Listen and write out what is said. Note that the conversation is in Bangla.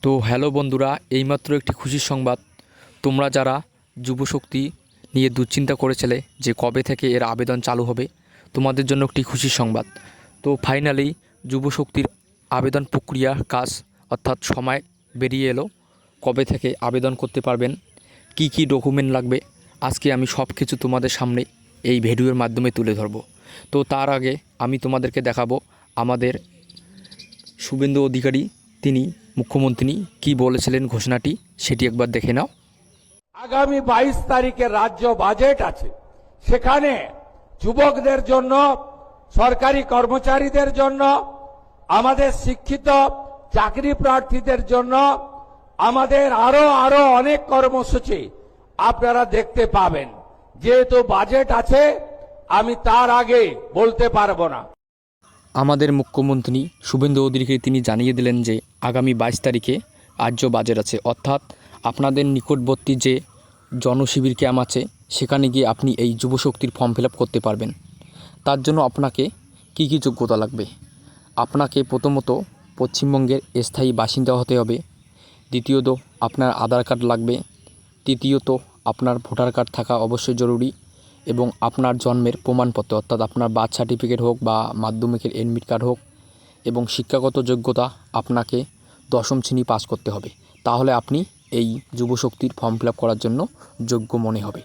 তো হ্যালো বন্ধুরা, এইমাত্র একটি খুশির সংবাদ। তোমরা যারা যুবশক্তি নিয়ে দুশ্চিন্তা করেছিলে যে কবে থেকে এর আবেদন চালু হবে, তোমাদের জন্য একটি খুশির সংবাদ। তো ফাইনালি যুবশক্তির আবেদন প্রক্রিয়া কাজ অর্থাৎ সময় বেরিয়ে এলো। কবে থেকে আবেদন করতে পারবেন, কি কি ডকুমেন্ট লাগবে, আজকে আমি সব কিছু তোমাদের সামনে এই ভিডিওর মাধ্যমে তুলে ধরব। তো তার আগে আমি তোমাদেরকে দেখাবো আমাদের শুভেন্দু অধিকারী তিনি মুখ্যমন্ত্রী কি বলেছিলেন ঘোষণাটি, সেটি একবার দেখে নাও। আগামী 22 তারিখে রাজ্য বাজেট আছে, সেখানে যুবকদের জন্য, সরকারি কর্মচারীদের জন্য, আমাদের শিক্ষিত চাকরি প্রার্থীদের জন্য আমাদের আরো অনেক কর্মসূচি আপনারা দেখতে পাবেন। যেহেতু বাজেট আছে, আমি তার আগে বলতে পারবো না। আমাদের মুখ্যমন্ত্রী শুভেন্দু অধিকারী তিনি জানিয়ে দিলেন যে আগামী 22 তারিখে রাজ্য বাজেট আছে, অর্থাৎ আপনাদের নিকটবর্তী যে জনশিবির ক্যাম্প আছে সেখানে গিয়ে আপনি এই যুবশক্তির ফর্ম ফিল আপ করতে পারবেন। তার জন্য আপনাকে কি কি যোগ্যতা লাগবে? আপনাকে প্রথমত পশ্চিমবঙ্গের স্থায়ী বাসিন্দা হতে হবে, দ্বিতীয়ত আপনার আধার কার্ড লাগবে, তৃতীয়ত আপনার ভোটার কার্ড থাকা অবশ্যই জরুরি, এবং আপনার জন্মের প্রমাণপত্র অর্থাৎ আপনার বার্থ সার্টিফিকেট হোক বা মাধ্যমিকের এডমিট কার্ড হোক, এবং শিক্ষাগত যোগ্যতা আপনাকে 10ম শ্রেণী পাস করতে হবে। তাহলে আপনি এই যুবশক্তির ফর্ম ফিল আপ করার জন্য যোগ্য মনে হবে।